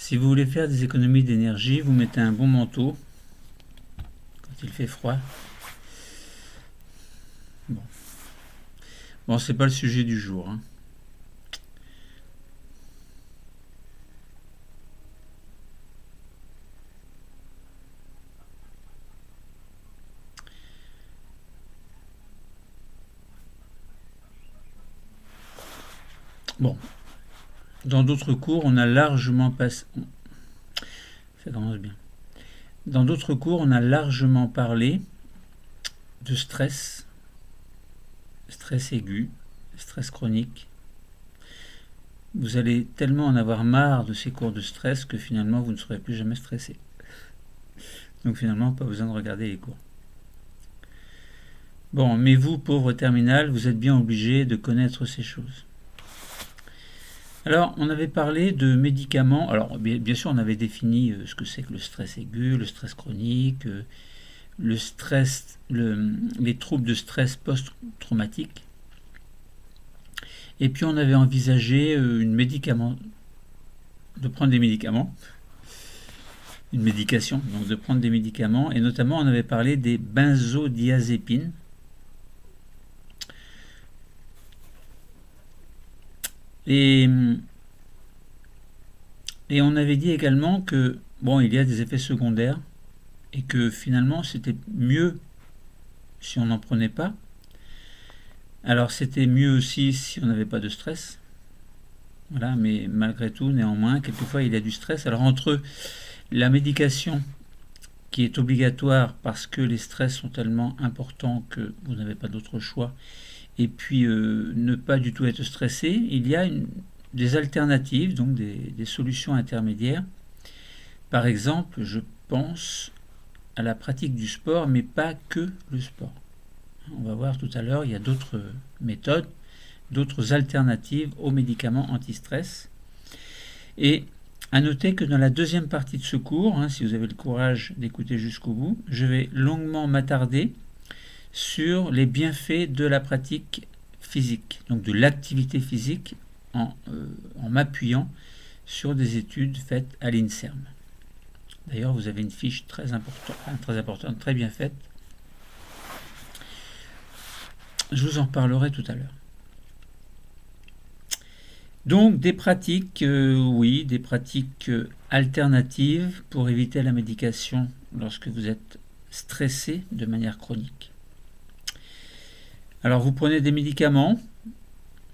Si vous voulez faire des économies d'énergie, vous mettez un bon manteau quand il fait froid. Bon, c'est pas le sujet du jour, hein. Bon, dans d'autres cours, on a largement passé. Ça commence bien. Dans d'autres cours, on a largement parlé de stress, stress aigu, stress chronique. Vous allez tellement en avoir marre de ces cours de stress que finalement vous ne serez plus jamais stressé. Donc finalement, pas besoin de regarder les cours. Bon, mais vous, pauvres terminales, vous êtes bien obligés de connaître ces choses. Alors, on avait parlé de médicaments. Alors, bien sûr, on avait défini ce que c'est que le stress aigu, le stress chronique, le stress, les troubles de stress post-traumatique. Et puis, on avait envisagé de prendre des médicaments, une médication, donc de prendre des médicaments, et notamment, on avait parlé des benzodiazépines. Et on avait dit également que, bon, il y a des effets secondaires et que finalement c'était mieux si on n'en prenait pas. Alors c'était mieux aussi si on n'avait pas de stress. Voilà, mais malgré tout, néanmoins, quelquefois il y a du stress. Alors entre la médication qui est obligatoire parce que les stress sont tellement importants que vous n'avez pas d'autre choix, et puis ne pas du tout être stressé, il y a des alternatives, donc des solutions intermédiaires. Par exemple, je pense à la pratique du sport, mais pas que le sport. On va voir tout à l'heure, il y a d'autres méthodes, d'autres alternatives aux médicaments anti-stress. Et à noter que dans la deuxième partie de ce cours, si vous avez le courage d'écouter jusqu'au bout, je vais longuement m'attarder sur les bienfaits de la pratique physique, donc de l'activité physique, en m'appuyant sur des études faites à l'INSERM. D'ailleurs, vous avez une fiche très importante, très bien faite. Je vous en reparlerai tout à l'heure. Donc, des pratiques, des pratiques alternatives pour éviter la médication lorsque vous êtes stressé de manière chronique. Alors, vous prenez des médicaments.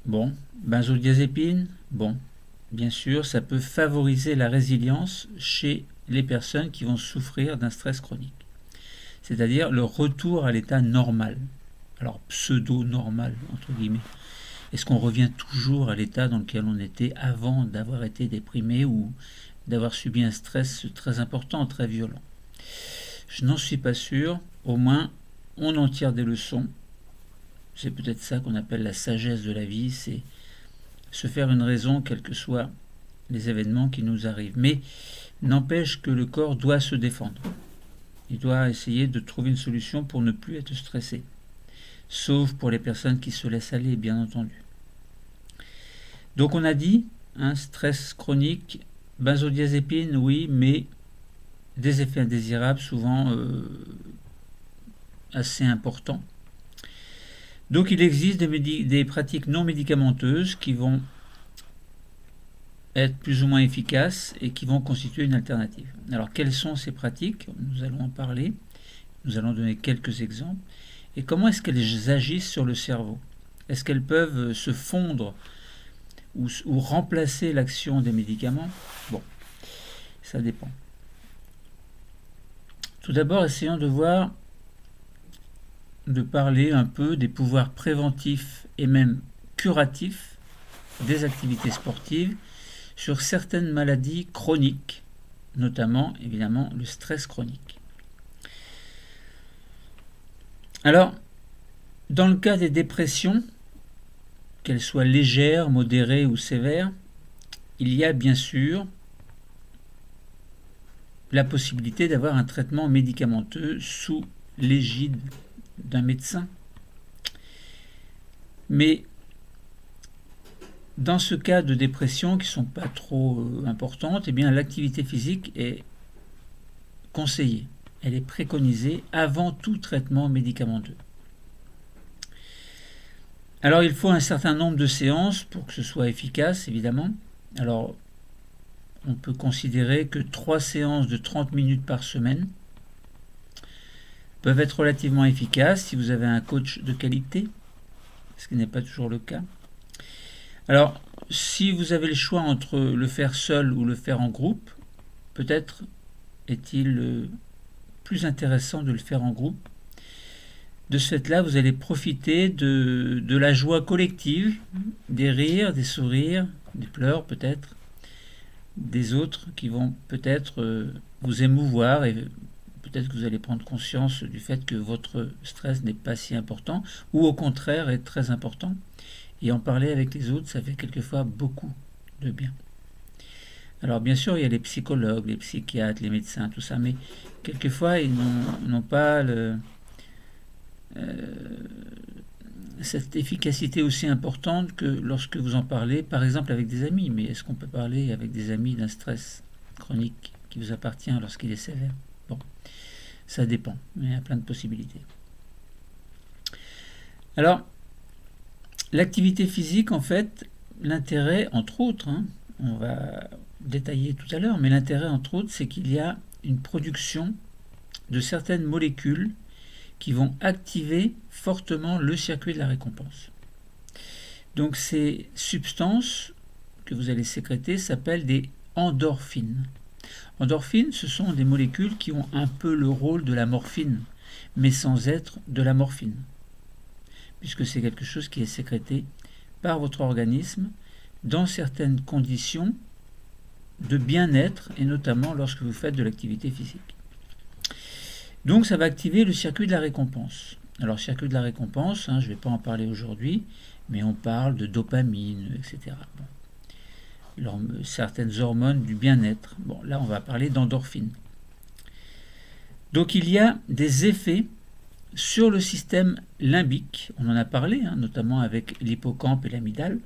Bon, benzodiazépine, bon, bien sûr, ça peut favoriser la résilience chez les personnes qui vont souffrir d'un stress chronique. C'est-à-dire le retour à l'état normal. Alors, pseudo-normal, entre guillemets. Est-ce qu'on revient toujours à l'état dans lequel on était avant d'avoir été déprimé ou d'avoir subi un stress très important, très violent? Je n'en suis pas sûr. Au moins, on en tire des leçons. C'est peut-être ça qu'on appelle la sagesse de la vie, c'est se faire une raison, quels que soient les événements qui nous arrivent. Mais n'empêche que le corps doit se défendre. Il doit essayer de trouver une solution pour ne plus être stressé. Sauf pour les personnes qui se laissent aller, bien entendu. Donc on a dit, stress chronique, benzodiazépine, oui, mais des effets indésirables, souvent assez importants. Donc il existe des pratiques non médicamenteuses qui vont être plus ou moins efficaces et qui vont constituer une alternative. Alors quelles sont ces pratiques? Nous allons en parler, nous allons donner quelques exemples. Et comment est-ce qu'elles agissent sur le cerveau? Est-ce qu'elles peuvent se fondre ou remplacer l'action des médicaments? Bon, ça dépend. Tout d'abord, essayons de parler un peu des pouvoirs préventifs et même curatifs des activités sportives sur certaines maladies chroniques, notamment évidemment le stress chronique. Alors, dans le cas des dépressions, qu'elles soient légères, modérées ou sévères, il y a bien sûr la possibilité d'avoir un traitement médicamenteux sous l'égide d'un médecin. Mais dans ce cas de dépression qui ne sont pas trop importantes, eh bien l'activité physique est conseillée. Elle est préconisée avant tout traitement médicamenteux. Alors il faut un certain nombre de séances pour que ce soit efficace, évidemment. Alors on peut considérer que 3 séances de 30 minutes par semaine peuvent être relativement efficaces si vous avez un coach de qualité, ce qui n'est pas toujours le cas. Alors, si vous avez le choix entre le faire seul ou le faire en groupe, peut-être est-il plus intéressant de le faire en groupe. De ce fait-là, vous allez profiter de la joie collective, des rires, des sourires, des pleurs peut-être, des autres qui vont peut-être vous émouvoir, et peut-être que vous allez prendre conscience du fait que votre stress n'est pas si important, ou au contraire est très important. Et en parler avec les autres, ça fait quelquefois beaucoup de bien. Alors bien sûr, il y a les psychologues, les psychiatres, les médecins, tout ça, mais quelquefois, ils n'ont pas cette efficacité aussi importante que lorsque vous en parlez, par exemple avec des amis. Mais est-ce qu'on peut parler avec des amis d'un stress chronique qui vous appartient lorsqu'il est sévère? Bon, ça dépend, mais il y a plein de possibilités. Alors, l'activité physique, en fait, l'intérêt, entre autres, on va détailler tout à l'heure, mais l'intérêt, entre autres, c'est qu'il y a une production de certaines molécules qui vont activer fortement le circuit de la récompense. Donc ces substances que vous allez sécréter s'appellent des endorphines. Endorphines, ce sont des molécules qui ont un peu le rôle de la morphine, mais sans être de la morphine, puisque c'est quelque chose qui est sécrété par votre organisme dans certaines conditions de bien-être, et notamment lorsque vous faites de l'activité physique. Donc ça va activer le circuit de la récompense. Alors circuit de la récompense, je ne vais pas en parler aujourd'hui, mais on parle de dopamine, etc. Bon. Certaines hormones du bien-être. Bon, là on va parler d'endorphine. Donc il y a des effets sur le système limbique, on en a parlé, notamment avec l'hippocampe et l'amygdale.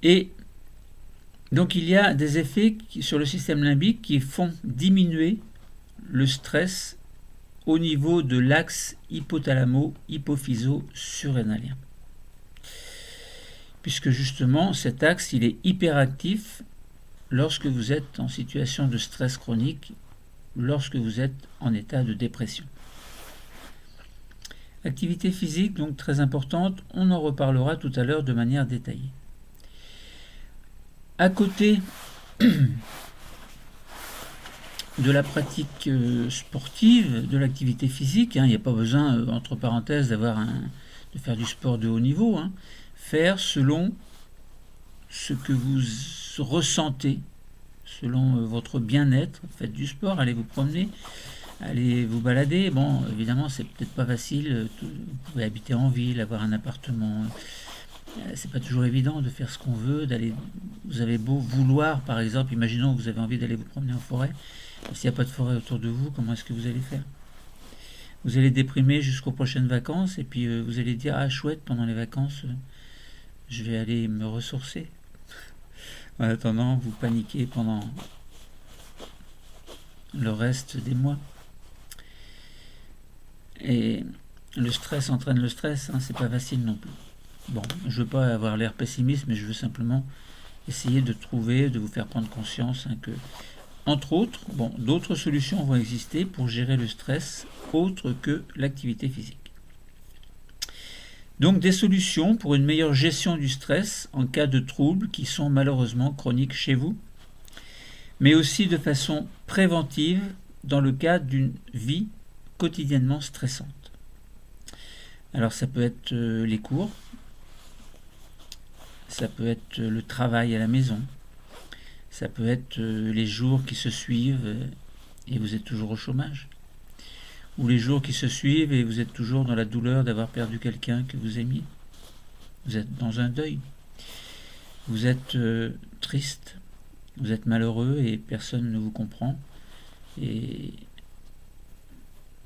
Et donc il y a des effets sur le système limbique qui font diminuer le stress au niveau de l'axe hypothalamo-hypophyso-surrénalien. Puisque justement cet axe il est hyperactif lorsque vous êtes en situation de stress chronique, lorsque vous êtes en état de dépression. Activité physique donc très importante, on en reparlera tout à l'heure de manière détaillée. À côté de la pratique sportive, de l'activité physique, il n'y a pas besoin, entre parenthèses, de faire du sport de haut niveau, faire selon ce que vous ressentez, selon votre bien-être. Faites du sport, allez vous promener, allez vous balader. Bon, évidemment, c'est peut-être pas facile, vous pouvez habiter en ville, avoir un appartement. C'est pas toujours évident de faire ce qu'on veut, vous avez beau vouloir, par exemple, imaginons que vous avez envie d'aller vous promener en forêt, s'il n'y a pas de forêt autour de vous, comment est-ce que vous allez faire? Vous allez déprimer jusqu'aux prochaines vacances, et puis vous allez dire, ah chouette, pendant les vacances, je vais aller me ressourcer. En attendant, vous paniquez pendant le reste des mois. Et le stress entraîne le stress, c'est pas facile non plus. Bon, je veux pas avoir l'air pessimiste, mais je veux simplement essayer de vous faire prendre conscience que, entre autres, d'autres solutions vont exister pour gérer le stress autre que l'activité physique. Donc des solutions pour une meilleure gestion du stress en cas de troubles qui sont malheureusement chroniques chez vous, mais aussi de façon préventive dans le cas d'une vie quotidiennement stressante. Alors ça peut être les cours, ça peut être le travail à la maison, ça peut être les jours qui se suivent et vous êtes toujours au chômage, ou les jours qui se suivent et vous êtes toujours dans la douleur d'avoir perdu quelqu'un que vous aimiez. Vous êtes dans un deuil, vous êtes triste, vous êtes malheureux et personne ne vous comprend, et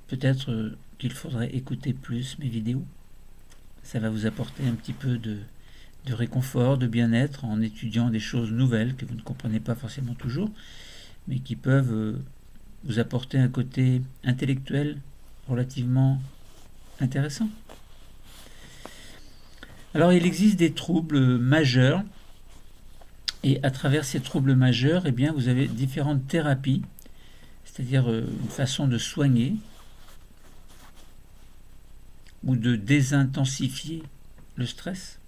peut-être qu'il faudrait écouter plus mes vidéos. Ça va vous apporter un petit peu de réconfort, de bien-être en étudiant des choses nouvelles que vous ne comprenez pas forcément toujours, mais qui peuvent vous apporter un côté intellectuel relativement intéressant. Alors il existe des troubles majeurs, et à travers ces troubles majeurs, eh bien, vous avez différentes thérapies, c'est-à-dire une façon de soigner ou de désintensifier le stress.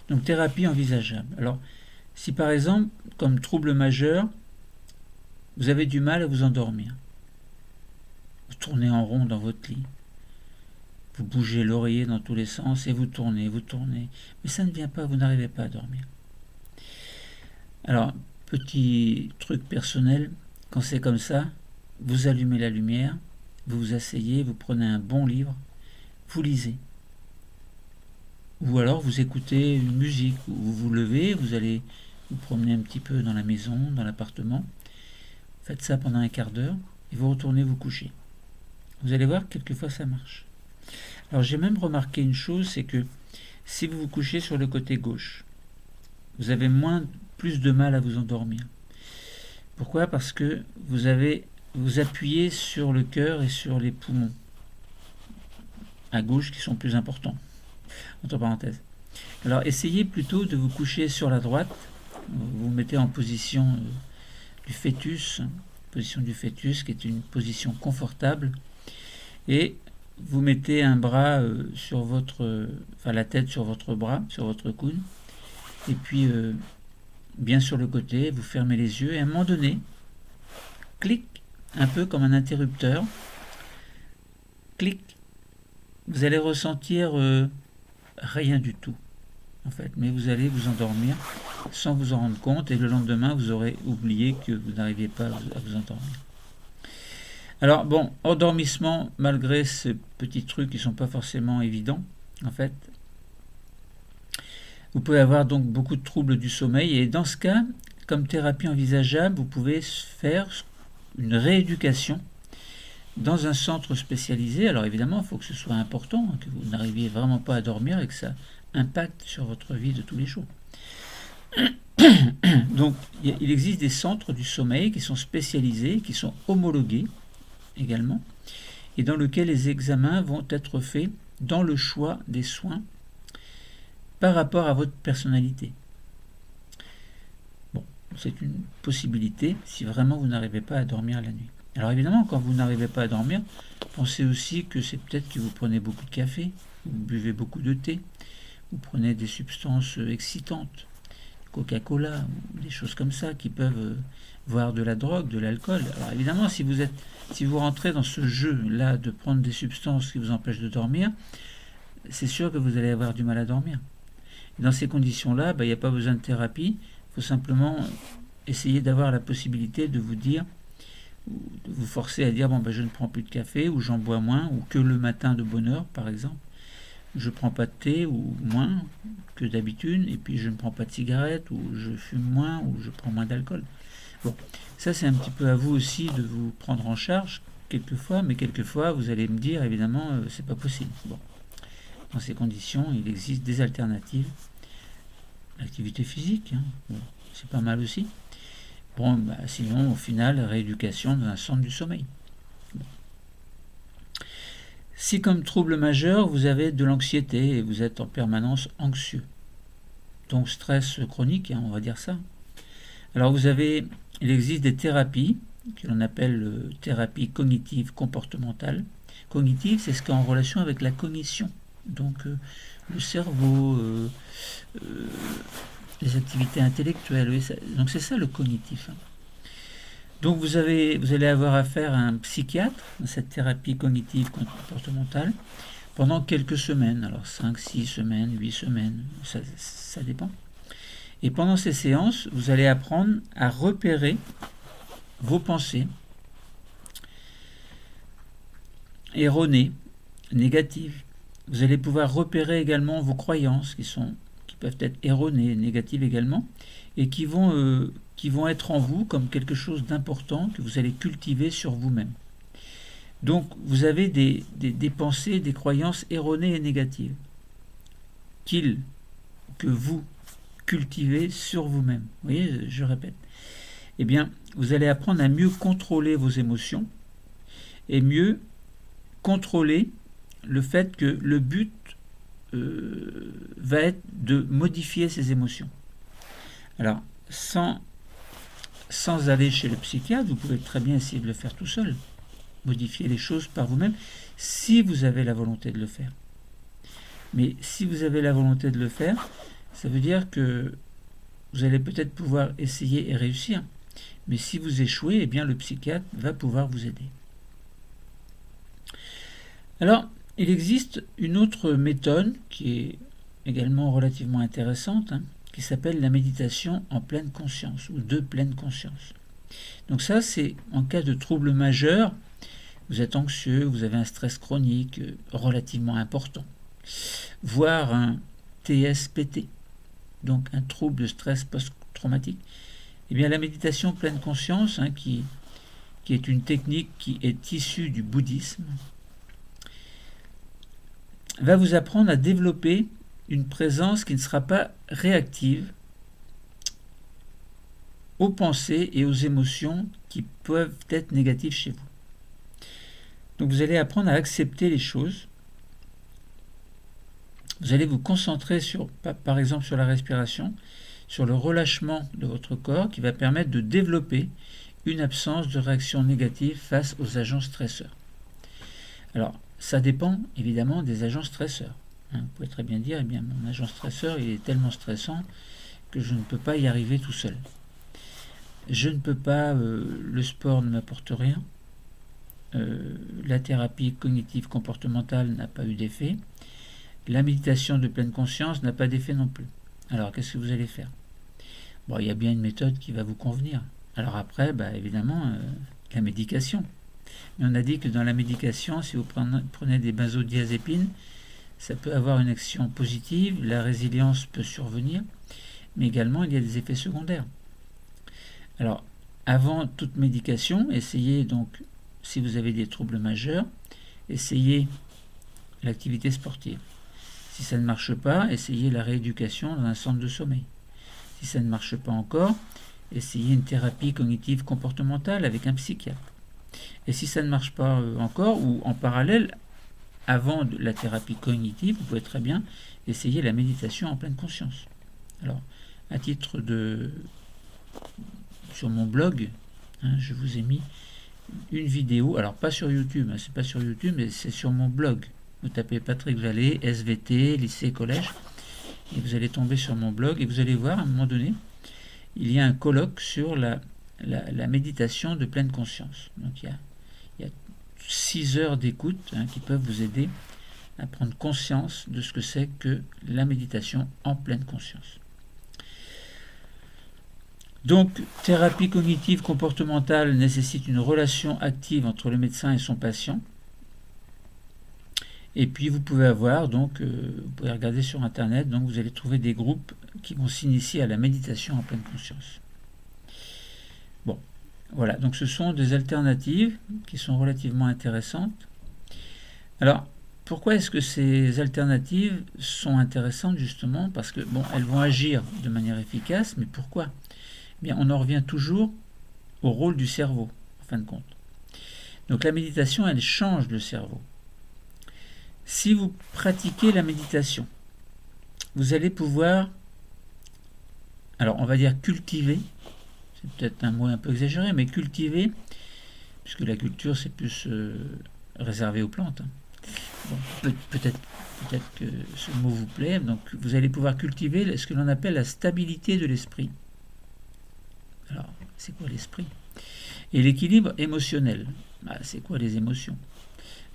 Donc thérapie envisageable. Alors si par exemple, comme trouble majeur, vous avez du mal à vous endormir, vous tournez en rond dans votre lit, vous bougez l'oreiller dans tous les sens et vous tournez, mais ça ne vient pas, vous n'arrivez pas à dormir. Alors, petit truc personnel, quand c'est comme ça, vous allumez la lumière, vous vous asseyez, vous prenez un bon livre, vous lisez. Ou alors vous écoutez une musique, ou vous vous levez, vous allez vous promener un petit peu dans la maison, dans l'appartement. Faites ça pendant un quart d'heure et vous retournez vous coucher. Vous allez voir, quelquefois ça marche. Alors j'ai même remarqué une chose, c'est que si vous vous couchez sur le côté gauche, vous avez plus de mal à vous endormir. Pourquoi ? Parce que vous appuyez sur le cœur et sur les poumons à gauche qui sont plus importants, entre parenthèses. Alors essayez plutôt de vous coucher sur la droite, vous vous mettez en position du fœtus, qui est une position confortable, et vous mettez un bras la tête sur votre bras, sur votre coude, et puis bien sur le côté, vous fermez les yeux, et à un moment donné, clic, un peu comme un interrupteur, clic, vous allez ressentir rien du tout, en fait, mais vous allez vous endormir sans vous en rendre compte, et le lendemain, vous aurez oublié que vous n'arriviez pas à vous endormir. Alors bon, endormissement, malgré ces petits trucs qui ne sont pas forcément évidents, en fait, vous pouvez avoir donc beaucoup de troubles du sommeil, et dans ce cas, comme thérapie envisageable, vous pouvez faire une rééducation dans un centre spécialisé. Alors évidemment, il faut que ce soit important, que vous n'arriviez vraiment pas à dormir et que ça impacte sur votre vie de tous les jours. Donc il existe des centres du sommeil qui sont spécialisés, qui sont homologués également, et dans lesquels les examens vont être faits dans le choix des soins par rapport à votre personnalité. Bon, c'est une possibilité si vraiment vous n'arrivez pas à dormir la nuit. Alors évidemment, quand vous n'arrivez pas à dormir, pensez aussi que c'est peut-être que vous prenez beaucoup de café, vous buvez beaucoup de thé, vous prenez des substances excitantes, Coca-Cola, ou des choses comme ça qui peuvent voir de la drogue, de l'alcool. Alors évidemment, si vous rentrez dans ce jeu-là de prendre des substances qui vous empêchent de dormir, c'est sûr que vous allez avoir du mal à dormir. Et dans ces conditions-là, il n'y a pas besoin de thérapie, il faut simplement essayer d'avoir la possibilité de vous dire, de vous forcer à dire je ne prends plus de café, ou j'en bois moins, ou que le matin de bonne heure par exemple. Je ne prends pas de thé, ou moins que d'habitude, et puis je ne prends pas de cigarette, ou je fume moins, ou je prends moins d'alcool. Bon, ça c'est un petit peu à vous aussi de vous prendre en charge quelquefois, mais quelquefois vous allez me dire évidemment c'est pas possible. Bon, dans ces conditions, il existe des alternatives. L'activité physique, bon, c'est pas mal aussi. Bon, sinon au final, rééducation dans un centre du sommeil. Bon. Si comme trouble majeur, vous avez de l'anxiété et vous êtes en permanence anxieux, donc stress chronique, on va dire ça. Alors il existe des thérapies que l'on appelle thérapie cognitive comportementale. Cognitive, c'est ce qui est en relation avec la cognition, donc le cerveau, les activités intellectuelles. Donc c'est ça le cognitif. Donc vous allez avoir affaire à un psychiatre dans cette thérapie cognitive comportementale pendant quelques semaines, alors 5, 6 semaines, 8 semaines, ça dépend. Et pendant ces séances, vous allez apprendre à repérer vos pensées erronées, négatives. Vous allez pouvoir repérer également vos croyances qui peuvent être erronées, négatives également, et qui vont être en vous comme quelque chose d'important que vous allez cultiver sur vous-même. Donc vous avez des pensées, des croyances erronées et négatives. que vous cultivez sur vous-même. Vous voyez, je répète. Eh bien, vous allez apprendre à mieux contrôler vos émotions et mieux contrôler le fait que le but va être de modifier ces émotions. Alors, sans aller chez le psychiatre, vous pouvez très bien essayer de le faire tout seul. Modifier les choses par vous-même, si vous avez la volonté de le faire. Mais si vous avez la volonté de le faire, ça veut dire que vous allez peut-être pouvoir essayer et réussir. Mais si vous échouez, eh bien le psychiatre va pouvoir vous aider. Alors, il existe une autre méthode qui est également relativement intéressante, qui s'appelle la méditation en pleine conscience ou de pleine conscience. Donc ça, c'est en cas de trouble majeur, vous êtes anxieux, vous avez un stress chronique relativement important, voire un TSPT, donc un trouble de stress post-traumatique. Eh bien, la méditation pleine conscience, qui est une technique qui est issue du bouddhisme, va vous apprendre à développer une présence qui ne sera pas réactive aux pensées et aux émotions qui peuvent être négatives chez vous. Donc vous allez apprendre à accepter les choses. Vous allez vous concentrer par exemple sur la respiration, sur le relâchement de votre corps qui va permettre de développer une absence de réaction négative face aux agents stresseurs. Alors, ça dépend évidemment des agents stresseurs. Vous pouvez très bien dire, eh bien, mon agent stresseur, il est tellement stressant que je ne peux pas y arriver tout seul. Je ne peux pas, le sport ne m'apporte rien, la thérapie cognitive comportementale n'a pas eu d'effet, la méditation de pleine conscience n'a pas d'effet non plus. Alors, qu'est-ce que vous allez faire? Bon, il y a bien une méthode qui va vous convenir. Alors après, évidemment, la médication. Mais on a dit que dans la médication, si vous prenez des benzodiazépines, ça peut avoir une action positive, la résilience peut survenir, mais également il y a des effets secondaires. Alors, avant toute médication, essayez donc, si vous avez des troubles majeurs, essayez l'activité sportive. Si ça ne marche pas, essayez la rééducation dans un centre de sommeil. Si ça ne marche pas encore, essayez une thérapie cognitive comportementale avec un psychiatre. Et si ça ne marche pas encore, ou en parallèle, avant la thérapie cognitive, vous pouvez très bien essayer la méditation en pleine conscience. Alors, à titre de... sur mon blog, je vous ai mis une vidéo, alors pas sur YouTube, c'est pas sur YouTube, mais c'est sur mon blog. Vous tapez Patrick Vallée, SVT, lycée, collège, et vous allez tomber sur mon blog, et vous allez voir, à un moment donné, il y a un colloque sur la méditation de pleine conscience. Donc il y a 6 heures d'écoute qui peuvent vous aider à prendre conscience de ce que c'est que la méditation en pleine conscience. Donc, thérapie cognitive comportementale nécessite une relation active entre le médecin et son patient. Et puis vous pouvez avoir, donc, vous pouvez regarder sur internet, donc vous allez trouver des groupes qui vont s'initier à la méditation en pleine conscience. Bon, voilà, donc ce sont des alternatives qui sont relativement intéressantes. Alors, pourquoi est-ce que ces alternatives sont intéressantes justement? Parce que, bon, elles vont agir de manière efficace, mais pourquoi? Eh bien, on en revient toujours au rôle du cerveau, en fin de compte. Donc la méditation, elle change le cerveau. Si vous pratiquez la méditation, vous allez pouvoir, alors on va dire cultiver, c'est peut-être un mot un peu exagéré, mais cultiver, puisque la culture c'est plus réservé aux plantes. Bon, peut-être que ce mot vous plaît, donc vous allez pouvoir cultiver ce que l'on appelle la stabilité de l'esprit. Alors, c'est quoi l'esprit? Et l'équilibre émotionnel. C'est quoi les émotions?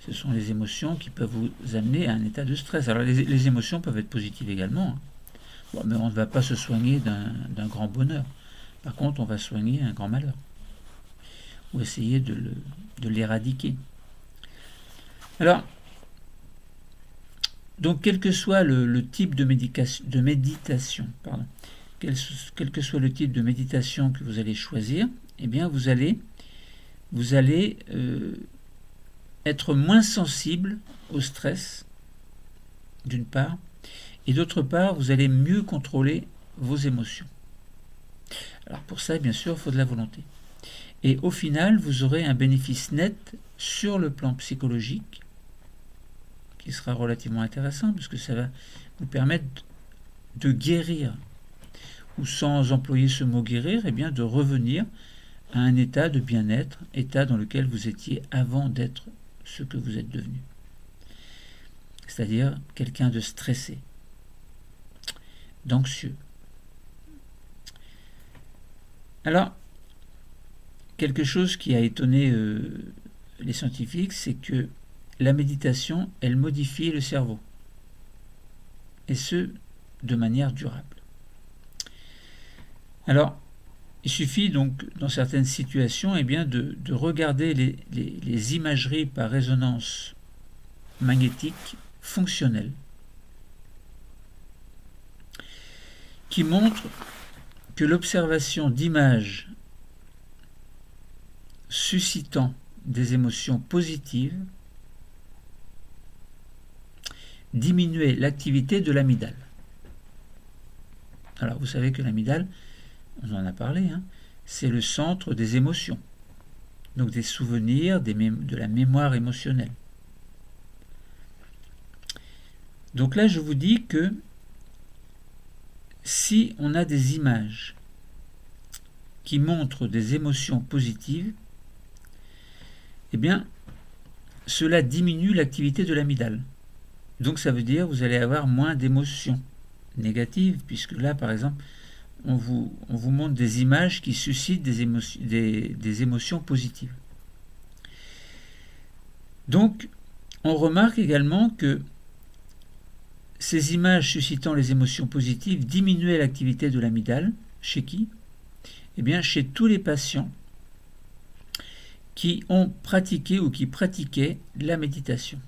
Ce sont les émotions qui peuvent vous amener à un état de stress. Alors les émotions peuvent être positives également. Bon, mais on ne va pas se soigner d'un grand bonheur. Par contre, on va soigner un grand malheur. Ou essayer de l'éradiquer. Alors, donc quel que soit le type de méditation, quel que soit le type de méditation que vous allez choisir, eh bien vous allez être moins sensible au stress, d'une part, et d'autre part, vous allez mieux contrôler vos émotions. Alors pour ça, bien sûr, il faut de la volonté. Et au final, vous aurez un bénéfice net sur le plan psychologique qui sera relativement intéressant parce que ça va vous permettre de guérir, ou sans employer ce mot guérir, eh bien de revenir à un état de bien-être, état dans lequel vous étiez avant d'être ce que vous êtes devenu. C'est-à-dire quelqu'un de stressé, d'anxieux. Alors, quelque chose qui a étonné les scientifiques, c'est que la méditation, elle modifie le cerveau. Et ce, de manière durable. Alors, il suffit donc, dans certaines situations, eh bien, de regarder les imageries par résonance magnétique fonctionnelles qui montrent que l'observation d'images suscitant des émotions positives diminuait l'activité de l'amygdale. Alors, vous savez que l'amygdale, on en a parlé, c'est le centre des émotions, donc des souvenirs, de la mémoire émotionnelle. Donc là, je vous dis que si on a des images qui montrent des émotions positives, eh bien, cela diminue l'activité de l'amygdale. Donc ça veut dire que vous allez avoir moins d'émotions négatives, puisque là, par exemple, on vous montre des images qui suscitent des émotions positives. Donc, on remarque également que ces images suscitant les émotions positives diminuaient l'activité de l'amygdale. Chez qui? Eh bien, chez tous les patients qui ont pratiqué ou qui pratiquaient la méditation.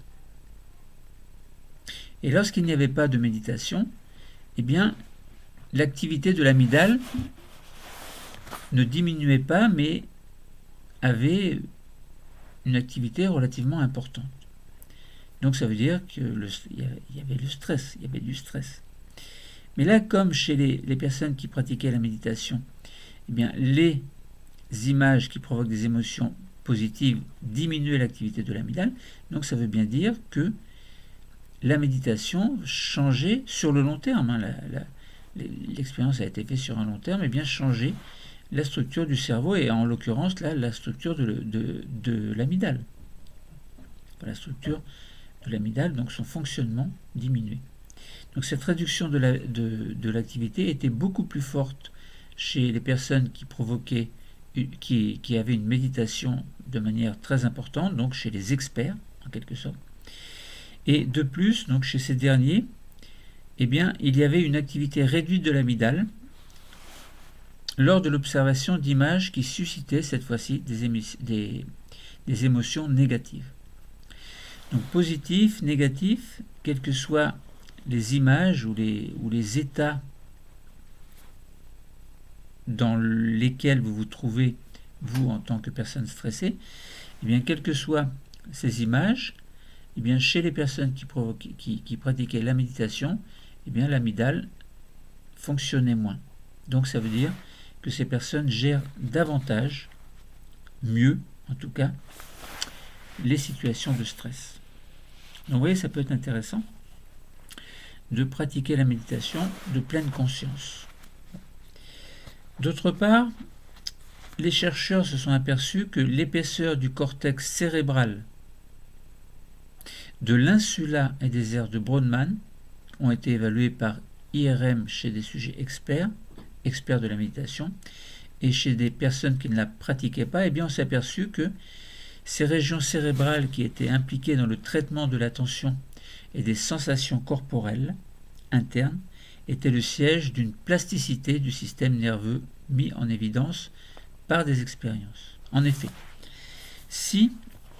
Et lorsqu'il n'y avait pas de méditation, eh bien, l'activité de l'amygdale ne diminuait pas, mais avait une activité relativement importante. Donc ça veut dire qu'il y avait le stress, il y avait du stress. Mais là, comme chez les personnes qui pratiquaient la méditation, eh bien, les images qui provoquent des émotions positives diminuaient l'activité de l'amygdale. Donc ça veut bien dire que la méditation changeait sur le long terme. L'expérience a été faite sur un long terme, et bien changer la structure du cerveau, et en l'occurrence là, la structure de l'amygdale. La structure de l'amygdale, donc son fonctionnement diminué. Donc cette réduction de l'activité était beaucoup plus forte chez les personnes qui avaient une méditation de manière très importante, donc chez les experts en quelque sorte. Et de plus, donc chez ces derniers, eh bien, il y avait une activité réduite de l'amygdale lors de l'observation d'images qui suscitaient cette fois-ci des émotions négatives. Donc positif, négatif, quelles que soient les images ou les états dans lesquels vous vous trouvez, vous en tant que personne stressée, eh bien, quelles que soient ces images, eh bien, chez les personnes qui pratiquaient la méditation, eh bien, l'amygdale fonctionnait moins. Donc ça veut dire que ces personnes gèrent davantage, mieux en tout cas, les situations de stress. Donc vous voyez, ça peut être intéressant de pratiquer la méditation de pleine conscience. D'autre part, les chercheurs se sont aperçus que l'épaisseur du cortex cérébral de l'insula et des aires de Brodmann ont été évaluées par IRM chez des sujets experts de la méditation, et chez des personnes qui ne la pratiquaient pas, eh bien on s'est aperçu que ces régions cérébrales qui étaient impliquées dans le traitement de l'attention et des sensations corporelles internes étaient le siège d'une plasticité du système nerveux mis en évidence par des expériences. En effet, si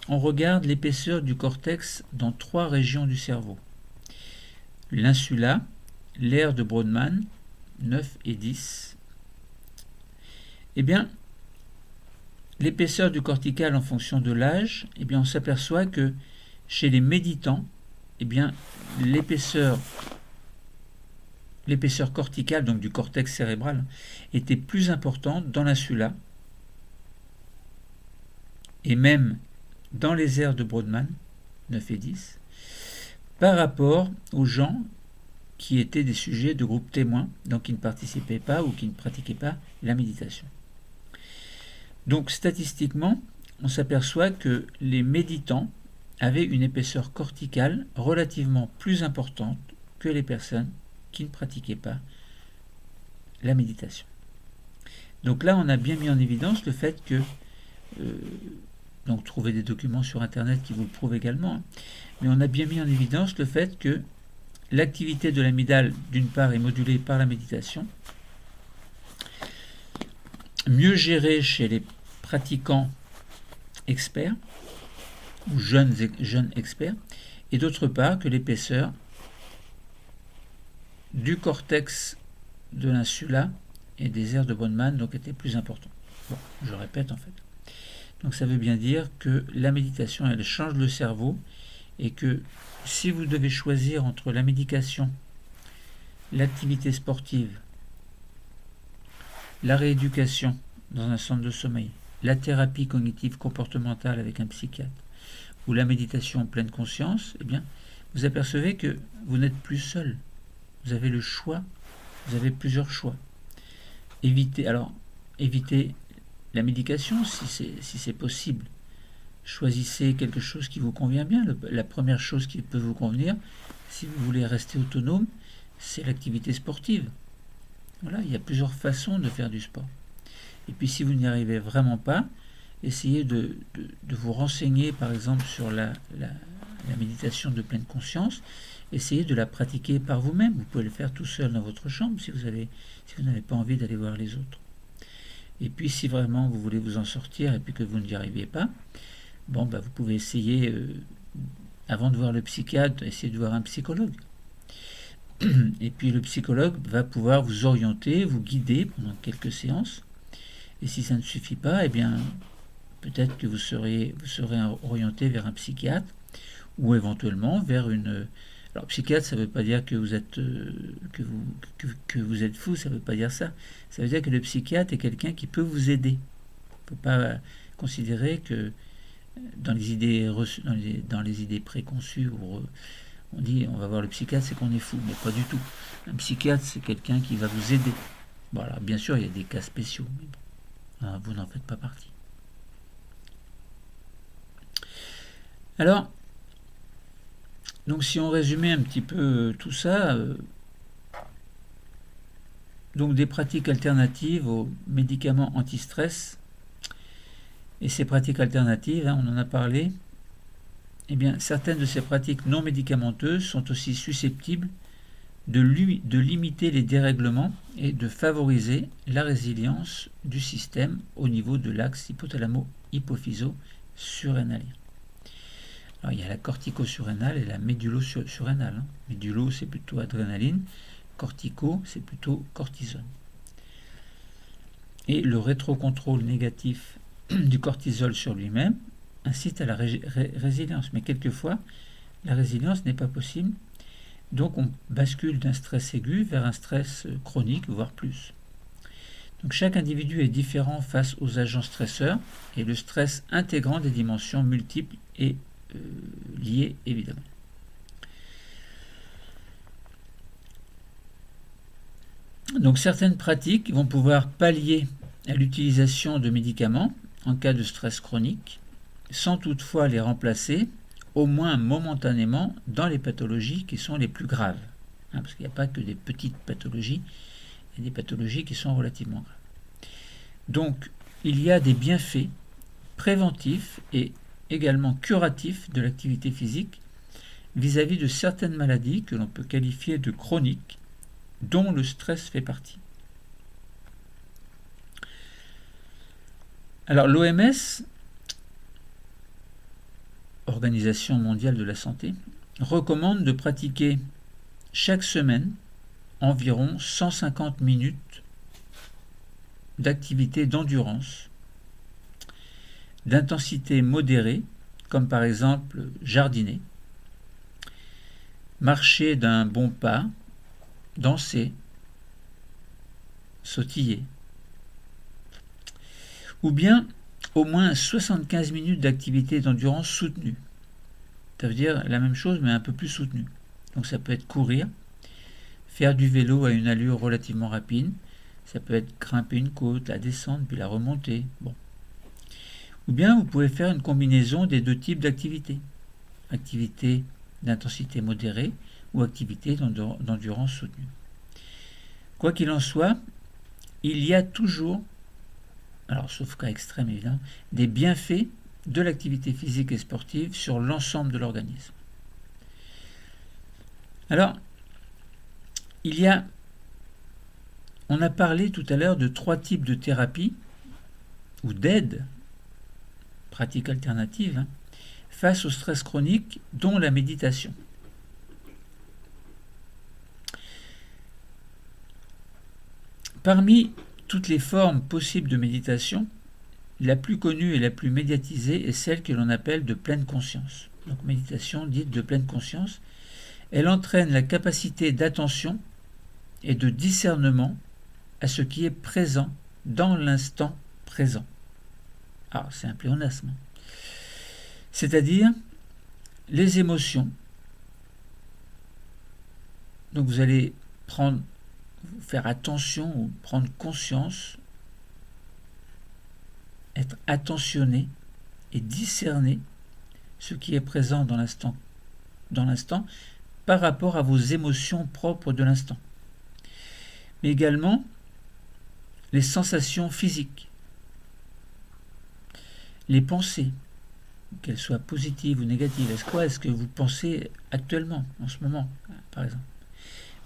on regarde l'épaisseur du cortex dans 3 régions du cerveau, l'insula, l'aire de Brodmann, 9 et 10, eh bien, l'épaisseur du cortical en fonction de l'âge, eh bien, on s'aperçoit que chez les méditants, eh bien, l'épaisseur l'épaisseur corticale, donc du cortex cérébral, était plus importante dans l'insula et même dans les aires de Brodmann, 9 et 10, par rapport aux gens qui étaient des sujets de groupe témoin, donc qui ne participaient pas ou qui ne pratiquaient pas la méditation. Donc statistiquement, on s'aperçoit que les méditants avaient une épaisseur corticale relativement plus importante que les personnes qui ne pratiquaient pas la méditation. Donc là, on a bien mis en évidence le fait que, donc trouvez des documents sur Internet qui vous le prouvent également, mais on a bien mis en évidence le fait que l'activité de l'amygdale, d'une part, est modulée par la méditation, mieux gérée chez les pratiquants experts ou jeunes experts, et d'autre part que l'épaisseur du cortex de l'insula et des aires de Brodmann donc était plus importante. Bon, je répète en fait. Donc ça veut bien dire que la méditation, elle change le cerveau, et que si vous devez choisir entre la médication, l'activité sportive, la rééducation dans un centre de sommeil, la thérapie cognitive comportementale avec un psychiatre, ou la méditation en pleine conscience, eh bien, vous apercevez que vous n'êtes plus seul. Vous avez le choix, vous avez plusieurs choix. Évitez la médication si c'est possible. Choisissez quelque chose qui vous convient bien. La première chose qui peut vous convenir, si vous voulez rester autonome, c'est l'activité sportive. Voilà, il y a plusieurs façons de faire du sport. Et puis si vous n'y arrivez vraiment pas, essayez de vous renseigner par exemple sur la méditation de pleine conscience. Essayez de la pratiquer par vous-même. Vous pouvez le faire tout seul dans votre chambre si vous n'avez pas envie d'aller voir les autres. Et puis si vraiment vous voulez vous en sortir et puis que vous n'y arrivez pas, vous pouvez essayer, avant de voir le psychiatre, essayer de voir un psychologue. Et puis le psychologue va pouvoir vous orienter, vous guider pendant quelques séances. Et si ça ne suffit pas, eh bien, peut-être que vous serez orienté vers un psychiatre ou éventuellement vers une... Alors psychiatre, ça ne veut pas dire que vous êtes que vous êtes fou, ça ne veut pas dire ça. Ça veut dire que le psychiatre est quelqu'un qui peut vous aider. Il ne faut pas considérer que dans les idées reçues, dans les idées préconçues où on dit on va voir le psychiatre, c'est qu'on est fou, mais pas du tout. Un psychiatre, c'est quelqu'un qui va vous aider. Bon, alors bien sûr, il y a des cas spéciaux, mais bon, vous n'en faites pas partie. Alors, donc si on résumait un petit peu tout ça, donc des pratiques alternatives aux médicaments anti-stress, et ces pratiques alternatives, on en a parlé, eh bien certaines de ces pratiques non médicamenteuses sont aussi susceptibles de limiter les dérèglements et de favoriser la résilience du système au niveau de l'axe hypothalamo-hypophyso-surrénalien. Alors il y a la cortico-surrénale et la médulo-surrénale. Médulo, c'est plutôt adrénaline, cortico, c'est plutôt cortisone. Et le rétrocontrôle négatif du cortisol sur lui-même incite à la résilience. Mais quelquefois, la résilience n'est pas possible. Donc on bascule d'un stress aigu vers un stress chronique, voire plus. Donc chaque individu est différent face aux agents stresseurs, et le stress intégrant des dimensions multiples et liées évidemment. Donc certaines pratiques vont pouvoir pallier à l'utilisation de médicaments en cas de stress chronique, sans toutefois les remplacer, au moins momentanément, dans les pathologies qui sont les plus graves. Parce qu'il n'y a pas que des petites pathologies, il y a des pathologies qui sont relativement graves. Donc, il y a des bienfaits préventifs et également curatifs de l'activité physique vis-à-vis de certaines maladies que l'on peut qualifier de chroniques, dont le stress fait partie. Alors l'OMS, Organisation mondiale de la santé, recommande de pratiquer chaque semaine environ 150 minutes d'activité d'endurance, d'intensité modérée, comme par exemple jardiner, marcher d'un bon pas, danser, sautiller. Ou bien au moins 75 minutes d'activité d'endurance soutenue. Ça veut dire la même chose mais un peu plus soutenue. Donc ça peut être courir, faire du vélo à une allure relativement rapide, ça peut être grimper une côte, la descendre puis la remonter. Bon. Ou bien vous pouvez faire une combinaison des deux types d'activités. Activité d'intensité modérée ou activité d'endurance soutenue. Quoi qu'il en soit, il y a toujours, alors sauf cas extrême évidemment, des bienfaits de l'activité physique et sportive sur l'ensemble de l'organisme. Alors, on a parlé tout à l'heure de 3 types de thérapie ou d'aide, pratique alternative, face au stress chronique, dont la méditation. Parmi toutes les formes possibles de méditation, la plus connue et la plus médiatisée est celle que l'on appelle de pleine conscience. Donc méditation dite de pleine conscience. Elle entraîne la capacité d'attention et de discernement à ce qui est présent dans l'instant présent. Ah, c'est un pléonasme. C'est-à-dire les émotions. Donc vous allez faire attention ou prendre conscience, être attentionné et discerner ce qui est présent dans l'instant par rapport à vos émotions propres de l'instant. Mais également les sensations physiques, les pensées, qu'elles soient positives ou négatives. Est-ce que vous pensez actuellement, en ce moment, par exemple?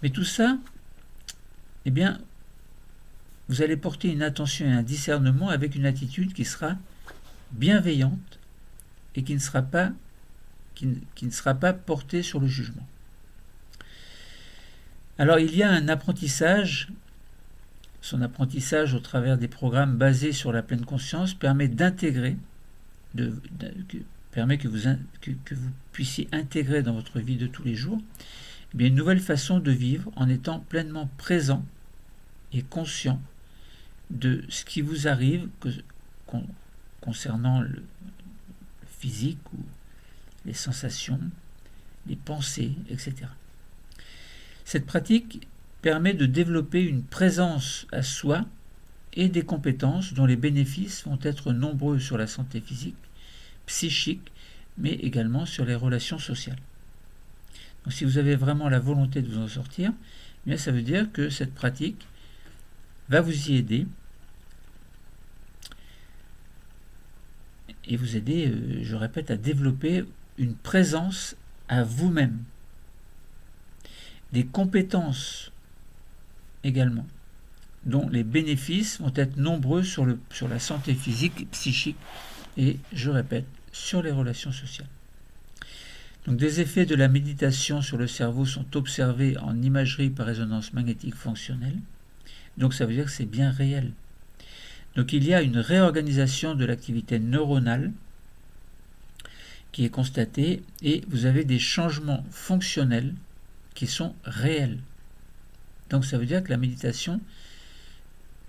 Mais tout ça, eh bien, vous allez porter une attention et un discernement avec une attitude qui sera bienveillante et qui ne sera pas portée sur le jugement. Alors, il y a un apprentissage. Son apprentissage au travers des programmes basés sur la pleine conscience permet d'intégrer, permet que vous puissiez intégrer dans votre vie de tous les jours une nouvelle façon de vivre en étant pleinement présent et conscient de ce qui vous arrive concernant le physique ou les sensations, les pensées, etc. Cette pratique permet de développer une présence à soi et des compétences dont les bénéfices vont être nombreux sur la santé physique, psychique, mais également sur les relations sociales. Donc, si vous avez vraiment la volonté de vous en sortir, eh bien, ça veut dire que cette pratique va vous y aider et vous aider, je répète, à développer une présence à vous-même, des compétences également, dont les bénéfices vont être nombreux sur la santé physique, psychique et, je répète, sur les relations sociales. Donc, des effets de la méditation sur le cerveau sont observés en imagerie par résonance magnétique fonctionnelle. Donc ça veut dire que c'est bien réel. Donc il y a une réorganisation de l'activité neuronale qui est constatée et vous avez des changements fonctionnels qui sont réels. Donc ça veut dire que la méditation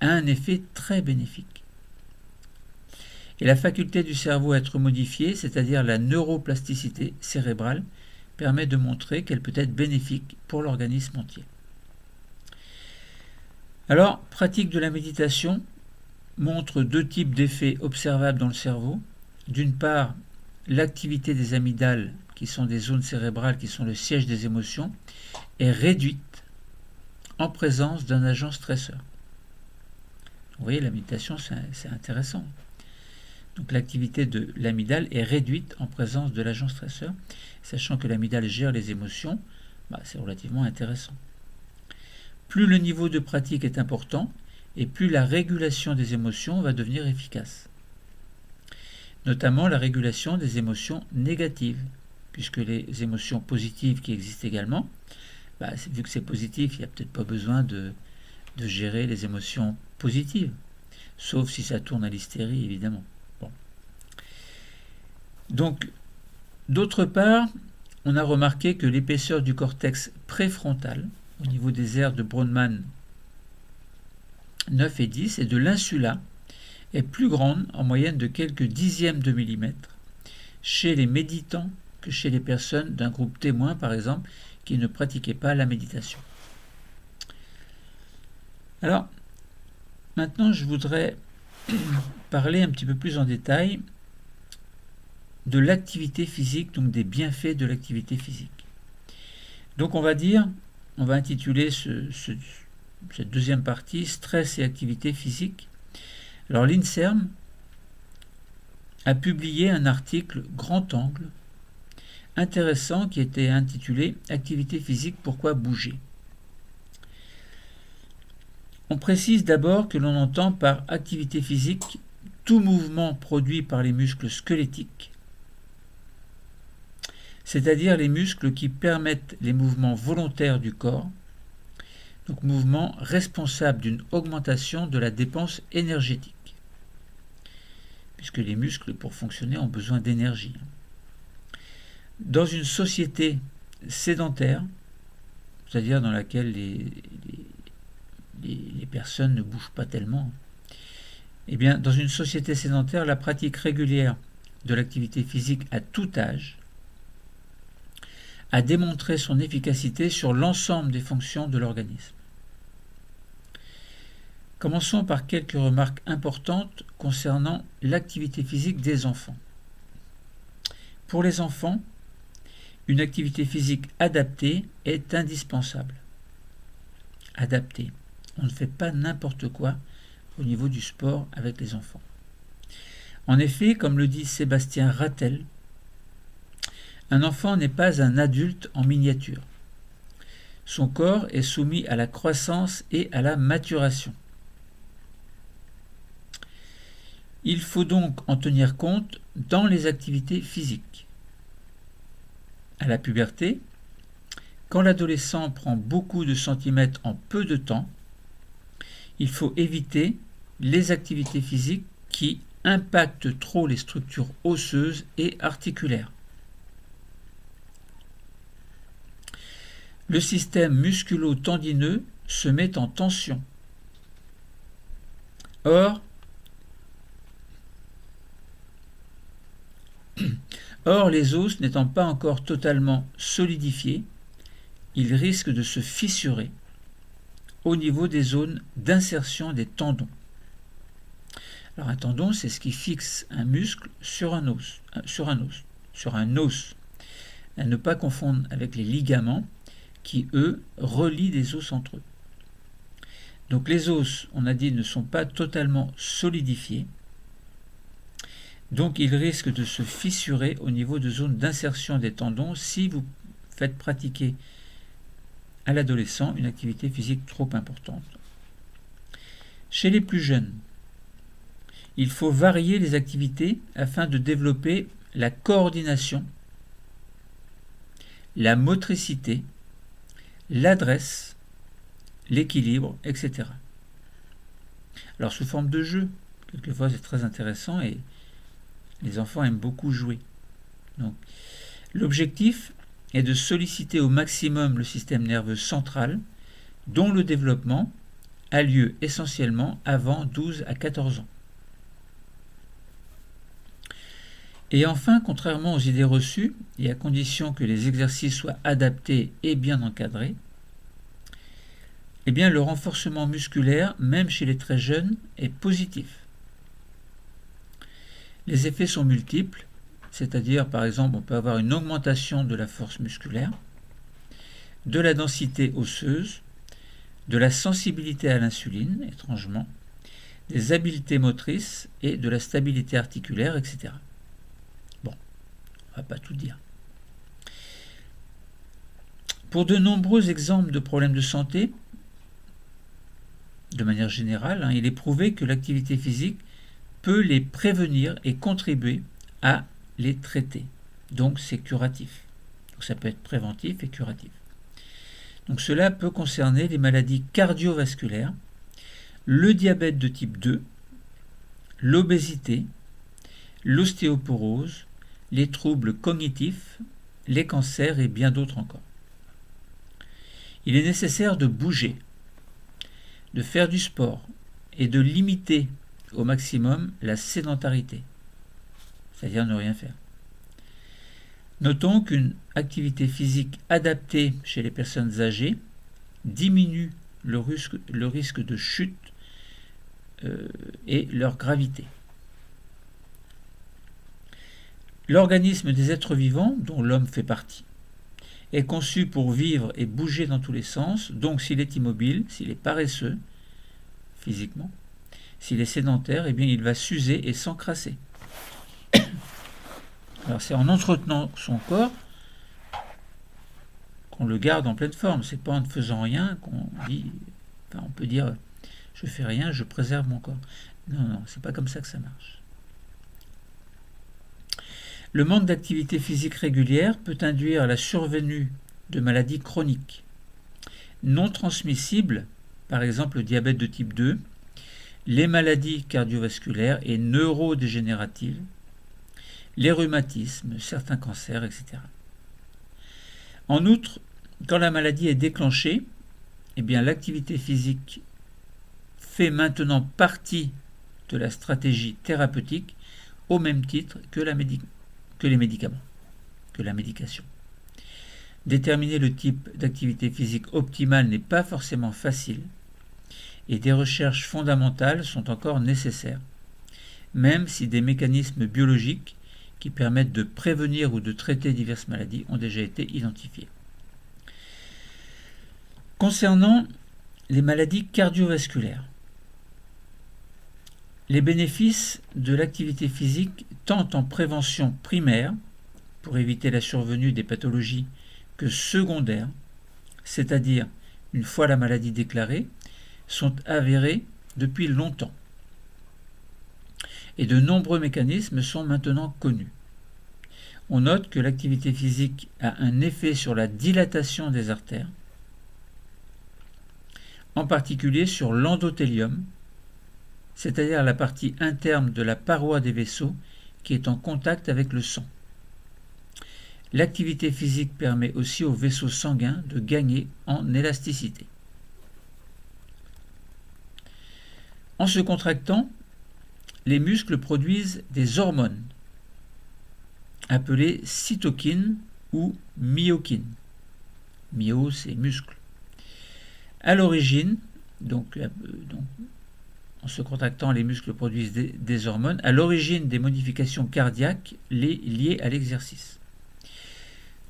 a un effet très bénéfique. Et la faculté du cerveau à être modifiée, c'est-à-dire la neuroplasticité cérébrale, permet de montrer qu'elle peut être bénéfique pour l'organisme entier. Alors, pratique de la méditation montre 2 types d'effets observables dans le cerveau. D'une part, l'activité des amygdales, qui sont des zones cérébrales qui sont le siège des émotions, est réduite en présence d'un agent stresseur. Vous voyez, la méditation, c'est intéressant. Donc l'activité de l'amygdale est réduite en présence de l'agent stresseur. Sachant que l'amygdale gère les émotions, c'est relativement intéressant. Plus le niveau de pratique est important, et plus la régulation des émotions va devenir efficace. Notamment la régulation des émotions négatives, puisque les émotions positives qui existent également, vu que c'est positif, il n'y a peut-être pas besoin de gérer les émotions positives, sauf si ça tourne à l'hystérie, évidemment. Bon. Donc, d'autre part, on a remarqué que l'épaisseur du cortex préfrontal, au niveau des aires de Brodmann 9 et 10, et de l'insula est plus grande en moyenne de quelques dixièmes de millimètre chez les méditants que chez les personnes d'un groupe témoin, par exemple, qui ne pratiquaient pas la méditation. Alors, maintenant, je voudrais parler un petit peu plus en détail de l'activité physique, donc des bienfaits de l'activité physique. Donc on va intituler cette deuxième partie, stress et activité physique. Alors l'INSERM a publié un article grand angle intéressant qui était intitulé Activité physique, pourquoi bouger? On précise d'abord que l'on entend par activité physique tout mouvement produit par les muscles squelettiques, c'est-à-dire les muscles qui permettent les mouvements volontaires du corps, donc mouvements responsables d'une augmentation de la dépense énergétique, puisque les muscles, pour fonctionner, ont besoin d'énergie. Dans une société sédentaire, c'est-à-dire dans laquelle les personnes ne bougent pas tellement, eh bien, dans une société sédentaire, la pratique régulière de l'activité physique à tout âge a démontré son efficacité sur l'ensemble des fonctions de l'organisme. Commençons par quelques remarques importantes concernant l'activité physique des enfants. Pour les enfants, une activité physique adaptée est indispensable. Adaptée. On ne fait pas n'importe quoi au niveau du sport avec les enfants. En effet, comme le dit Sébastien Rattel, un enfant n'est pas un adulte en miniature. Son corps est soumis à la croissance et à la maturation. Il faut donc en tenir compte dans les activités physiques. À la puberté, quand l'adolescent prend beaucoup de centimètres en peu de temps, il faut éviter les activités physiques qui impactent trop les structures osseuses et articulaires. Le système musculo-tendineux se met en tension. Or, les os n'étant pas encore totalement solidifiés, ils risquent de se fissurer au niveau des zones d'insertion des tendons. Alors un tendon, c'est ce qui fixe un muscle sur un os. À ne pas confondre avec les ligaments qui, eux, relient des os entre eux. Donc les os, on a dit, ne sont pas totalement solidifiés. Donc ils risquent de se fissurer au niveau de zones d'insertion des tendons si vous faites pratiquer à l'adolescent une activité physique trop importante. Chez les plus jeunes, il faut varier les activités afin de développer la coordination, la motricité, l'adresse, l'équilibre, etc. Alors sous forme de jeu, quelquefois c'est très intéressant et les enfants aiment beaucoup jouer. Donc, l'objectif est de solliciter au maximum le système nerveux central, dont le développement a lieu essentiellement avant 12 à 14 ans. Et enfin, contrairement aux idées reçues, et à condition que les exercices soient adaptés et bien encadrés, eh bien, le renforcement musculaire, même chez les très jeunes, est positif. Les effets sont multiples, c'est-à-dire, par exemple, on peut avoir une augmentation de la force musculaire, de la densité osseuse, de la sensibilité à l'insuline, étrangement, des habiletés motrices et de la stabilité articulaire, etc. Bon, on ne va pas tout dire. Pour de nombreux exemples de problèmes de santé, de manière générale, il est prouvé que l'activité physique peut les prévenir et contribuer à les traiter. Donc c'est curatif. Donc ça peut être préventif et curatif. Donc cela peut concerner les maladies cardiovasculaires, le diabète de type 2, l'obésité, l'ostéoporose, les troubles cognitifs, les cancers et bien d'autres encore. Il est nécessaire de bouger, de faire du sport et de limiter au maximum la sédentarité, c'est-à-dire ne rien faire. Notons qu'une activité physique adaptée chez les personnes âgées diminue le risque de chute et leur gravité. L'organisme des êtres vivants, dont l'homme fait partie, est conçu pour vivre et bouger dans tous les sens, donc s'il est immobile, s'il est paresseux, physiquement, s'il est sédentaire, eh bien il va s'user et s'encrasser. Alors c'est en entretenant son corps qu'on le garde en pleine forme, c'est pas en ne faisant rien qu'on dit, on peut dire je fais rien, je préserve mon corps. Non, c'est pas comme ça que ça marche. Le manque d'activité physique régulière peut induire la survenue de maladies chroniques, non transmissibles, par exemple le diabète de type 2, les maladies cardiovasculaires et neurodégénératives, les rhumatismes, certains cancers, etc. En outre, quand la maladie est déclenchée, eh bien l'activité physique fait maintenant partie de la stratégie thérapeutique au même titre que les médicaments, que la médication. Déterminer le type d'activité physique optimale n'est pas forcément facile et des recherches fondamentales sont encore nécessaires, même si des mécanismes biologiques qui permettent de prévenir ou de traiter diverses maladies ont déjà été identifiés. Concernant les maladies cardiovasculaires, les bénéfices de l'activité physique tant en prévention primaire, pour éviter la survenue des pathologies, que secondaire, c'est-à-dire une fois la maladie déclarée, sont avérés depuis longtemps. Et de nombreux mécanismes sont maintenant connus. On note que l'activité physique a un effet sur la dilatation des artères, en particulier sur l'endothélium, c'est-à-dire la partie interne de la paroi des vaisseaux qui est en contact avec le sang. L'activité physique permet aussi aux vaisseaux sanguins de gagner en élasticité. En se contractant, les muscles produisent des hormones appelées cytokines ou myokines. Myo, c'est muscle. À l'origine, donc en se contractant, les muscles produisent des hormones, à l'origine des modifications cardiaques liées à l'exercice.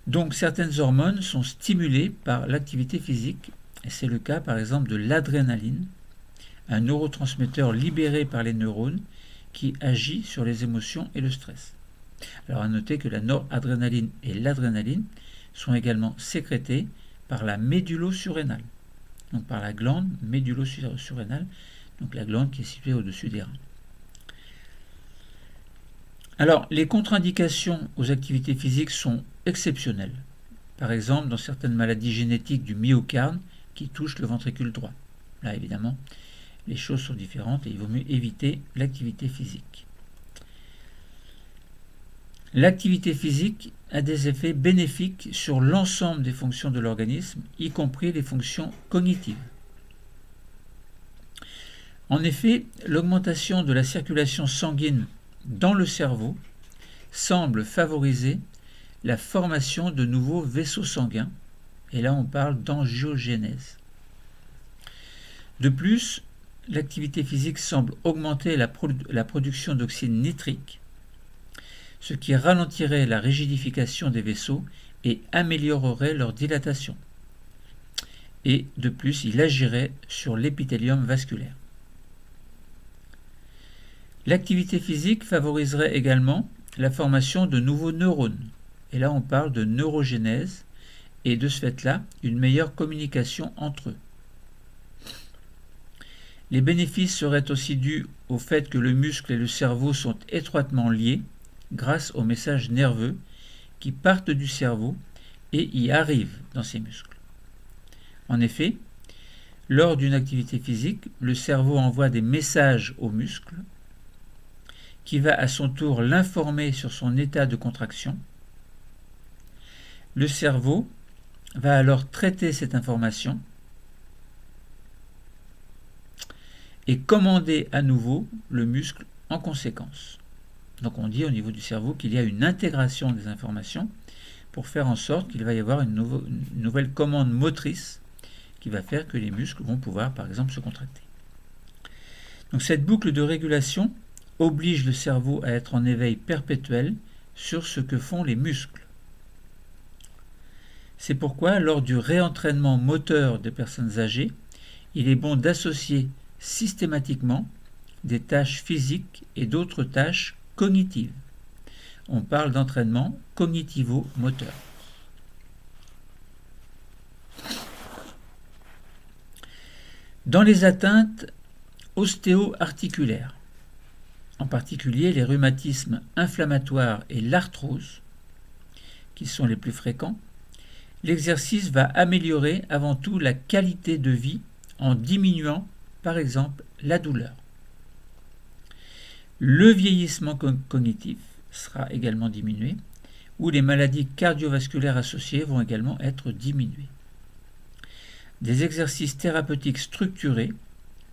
Donc certaines hormones sont stimulées par l'activité physique, et c'est le cas par exemple de l'adrénaline, un neurotransmetteur libéré par les neurones qui agit sur les émotions et le stress. Alors à noter que la noradrénaline et l'adrénaline sont également sécrétées par la médullo-surrénale, donc par la glande médullo-surrénale, donc la glande qui est située au-dessus des reins. Alors, les contre-indications aux activités physiques sont exceptionnelles. Par exemple, dans certaines maladies génétiques du myocarde qui touchent le ventricule droit. Là, évidemment, les choses sont différentes et il vaut mieux éviter l'activité physique. L'activité physique a des effets bénéfiques sur l'ensemble des fonctions de l'organisme, y compris les fonctions cognitives. En effet, l'augmentation de la circulation sanguine dans le cerveau semble favoriser la formation de nouveaux vaisseaux sanguins, et là on parle d'angiogénèse. De plus, l'activité physique semble augmenter la production d'oxyde nitrique, ce qui ralentirait la rigidification des vaisseaux et améliorerait leur dilatation. Et de plus, il agirait sur l'épithélium vasculaire. L'activité physique favoriserait également la formation de nouveaux neurones. Et là, on parle de neurogénèse et de ce fait-là, une meilleure communication entre eux. Les bénéfices seraient aussi dus au fait que le muscle et le cerveau sont étroitement liés grâce aux messages nerveux qui partent du cerveau et y arrivent dans ces muscles. En effet, lors d'une activité physique, le cerveau envoie des messages aux muscles qui va à son tour l'informer sur son état de contraction. Le cerveau va alors traiter cette information et commander à nouveau le muscle en conséquence. Donc on dit au niveau du cerveau qu'il y a une intégration des informations pour faire en sorte qu'il va y avoir une nouvelle commande motrice qui va faire que les muscles vont pouvoir par exemple se contracter. Donc cette boucle de régulation oblige le cerveau à être en éveil perpétuel sur ce que font les muscles. C'est pourquoi lors du réentraînement moteur des personnes âgées, il est bon d'associer systématiquement des tâches physiques et d'autres tâches cognitives. On parle d'entraînement cognitivo-moteur. Dans les atteintes ostéo-articulaires, en particulier les rhumatismes inflammatoires et l'arthrose, qui sont les plus fréquents, l'exercice va améliorer avant tout la qualité de vie en diminuant, par exemple, la douleur. Le vieillissement cognitif sera également diminué, ou les maladies cardiovasculaires associées vont également être diminuées. Des exercices thérapeutiques structurés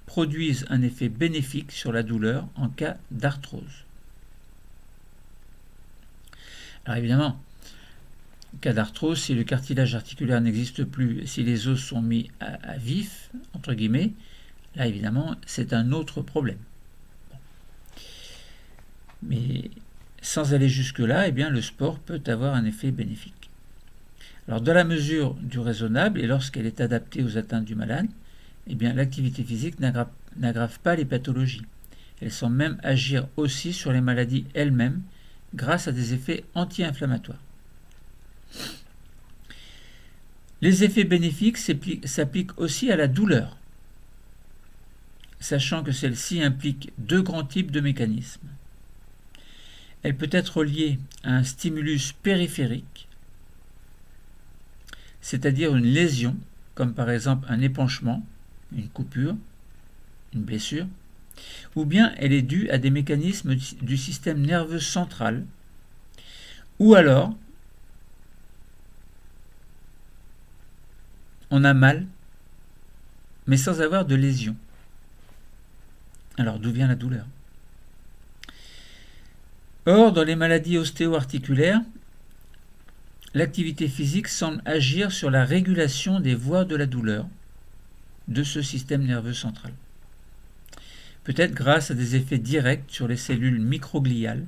produisent un effet bénéfique sur la douleur en cas d'arthrose. Alors évidemment, en cas d'arthrose, si le cartilage articulaire n'existe plus, si les os sont mis à vif, entre guillemets, là évidemment c'est un autre problème. Bon. Mais sans aller jusque-là, eh bien, le sport peut avoir un effet bénéfique. Alors dans la mesure du raisonnable et lorsqu'elle est adaptée aux atteintes du malade, eh bien, l'activité physique n'aggrave pas les pathologies. Elle semble même agir aussi sur les maladies elles-mêmes grâce à des effets anti-inflammatoires. Les effets bénéfiques s'appliquent aussi à la douleur, sachant que celle-ci implique deux grands types de mécanismes. Elle peut être liée à un stimulus périphérique, c'est-à-dire une lésion, comme par exemple un épanchement, une coupure, une blessure, ou bien elle est due à des mécanismes du système nerveux central, ou alors on a mal, mais sans avoir de lésion. Alors d'où vient la douleur? Or, dans les maladies ostéo-articulaires, l'activité physique semble agir sur la régulation des voies de la douleur de ce système nerveux central. Peut-être grâce à des effets directs sur les cellules microgliales,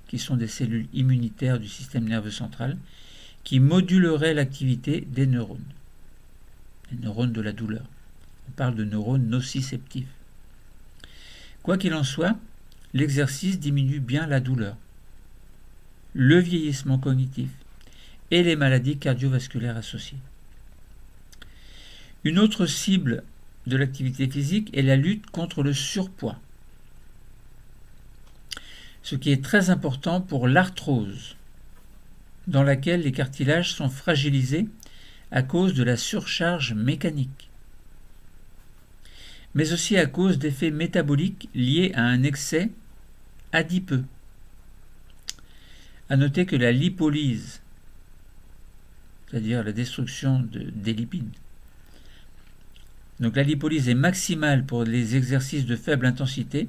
qui sont des cellules immunitaires du système nerveux central, qui moduleraient l'activité des neurones de la douleur. On parle de neurones nociceptifs. Quoi qu'il en soit, l'exercice diminue bien la douleur, le vieillissement cognitif et les maladies cardiovasculaires associées. Une autre cible de l'activité physique est la lutte contre le surpoids, ce qui est très important pour l'arthrose, dans laquelle les cartilages sont fragilisés à cause de la surcharge mécanique, mais aussi à cause d'effets métaboliques liés à un excès adipeux. À noter que la lipolyse, c'est-à-dire la destruction des lipides, donc la lipolyse est maximale pour les exercices de faible intensité.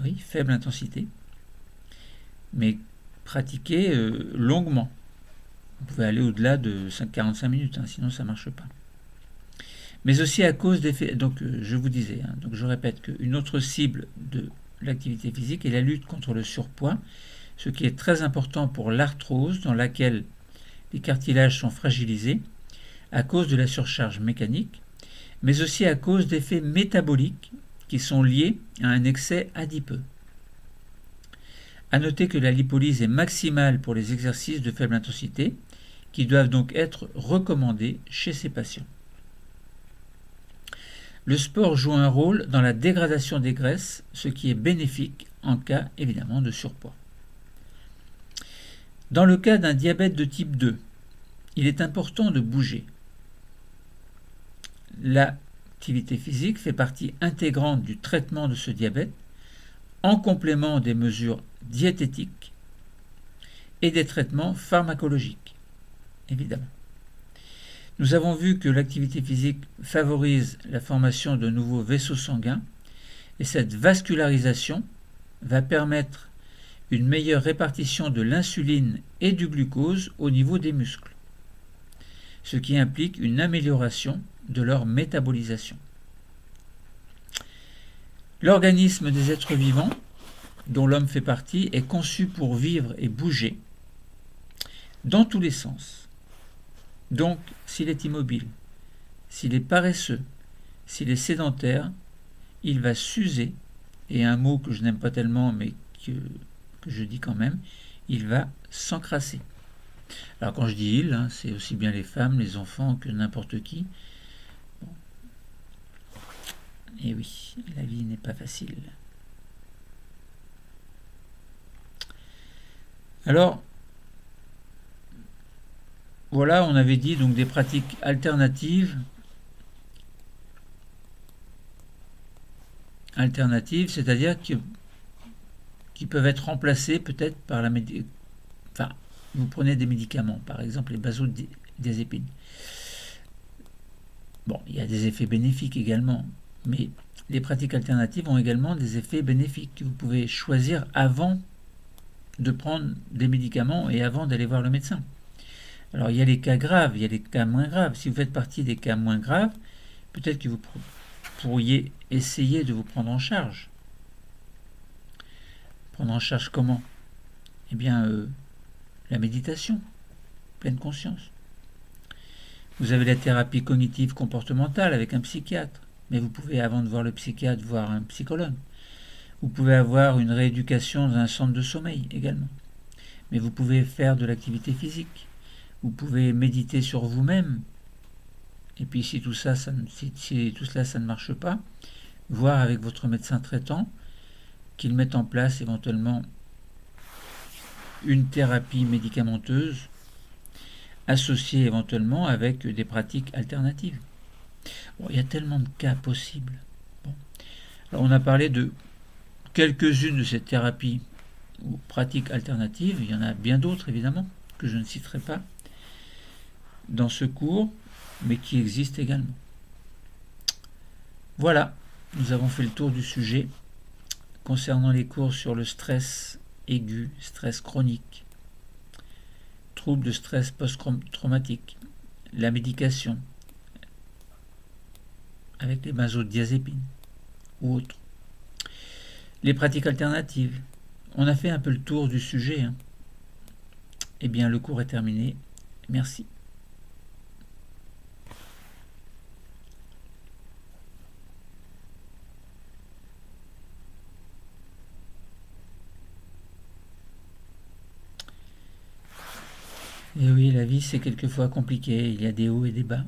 Oui, faible intensité, mais pratiquée longuement. Vous pouvez aller au-delà de 45 minutes, sinon ça ne marche pas. Mais aussi à cause d'effets. Donc je vous disais, donc je répète qu'une autre cible de l'activité physique est la lutte contre le surpoids, ce qui est très important pour l'arthrose, dans laquelle les cartilages sont fragilisés à cause de la surcharge mécanique, mais aussi à cause d'effets métaboliques qui sont liés à un excès adipeux. À noter que la lipolyse est maximale pour les exercices de faible intensité, qui doivent donc être recommandés chez ces patients. Le sport joue un rôle dans la dégradation des graisses, ce qui est bénéfique en cas évidemment de surpoids. Dans le cas d'un diabète de type 2, il est important de bouger. L'activité physique fait partie intégrante du traitement de ce diabète, en complément des mesures diététiques et des traitements pharmacologiques, évidemment. Nous avons vu que l'activité physique favorise la formation de nouveaux vaisseaux sanguins et cette vascularisation va permettre une meilleure répartition de l'insuline et du glucose au niveau des muscles, ce qui implique une amélioration de leur métabolisation. L'organisme des êtres vivants, dont l'homme fait partie, est conçu pour vivre et bouger dans tous les sens. Donc, s'il est immobile, s'il est paresseux, s'il est sédentaire, il va s'user, et un mot que je n'aime pas tellement, mais que je dis quand même, il va s'encrasser. Alors quand je dis il, c'est aussi bien les femmes, les enfants que n'importe qui. Bon. Et oui, la vie n'est pas facile. Alors, voilà, on avait dit donc des pratiques alternatives. Alternatives, c'est-à-dire qui peuvent être remplacées peut-être par la médication. Enfin, vous prenez des médicaments, par exemple les benzodiazépines. Bon, il y a des effets bénéfiques également, mais les pratiques alternatives ont également des effets bénéfiques que vous pouvez choisir avant de prendre des médicaments et avant d'aller voir le médecin. Alors il y a les cas graves, il y a les cas moins graves. Si vous faites partie des cas moins graves, peut-être que vous pourriez essayer de vous prendre en charge. Prendre en charge comment? Eh bien, la méditation, pleine conscience. Vous avez la thérapie cognitive comportementale avec un psychiatre, mais vous pouvez, avant de voir le psychiatre, voir un psychologue. Vous pouvez avoir une rééducation dans un centre de sommeil également. Mais vous pouvez faire de l'activité physique. Vous pouvez méditer sur vous-même. Et puis si tout cela, ça ne marche pas, voir avec votre médecin traitant qu'il mette en place éventuellement une thérapie médicamenteuse associée éventuellement avec des pratiques alternatives. Bon, il y a tellement de cas possibles. Bon. Alors on a parlé de quelques-unes de ces thérapies ou pratiques alternatives. Il y en a bien d'autres évidemment que je ne citerai pas dans ce cours, mais qui existent également. Voilà, nous avons fait le tour du sujet concernant les cours sur le stress aigu, stress chronique, troubles de stress post-traumatique, la médication avec les benzodiazépines ou autres, les pratiques alternatives. On a fait un peu le tour du sujet. Eh bien, le cours est terminé. Merci. Et oui, la vie c'est quelquefois compliqué, il y a des hauts et des bas.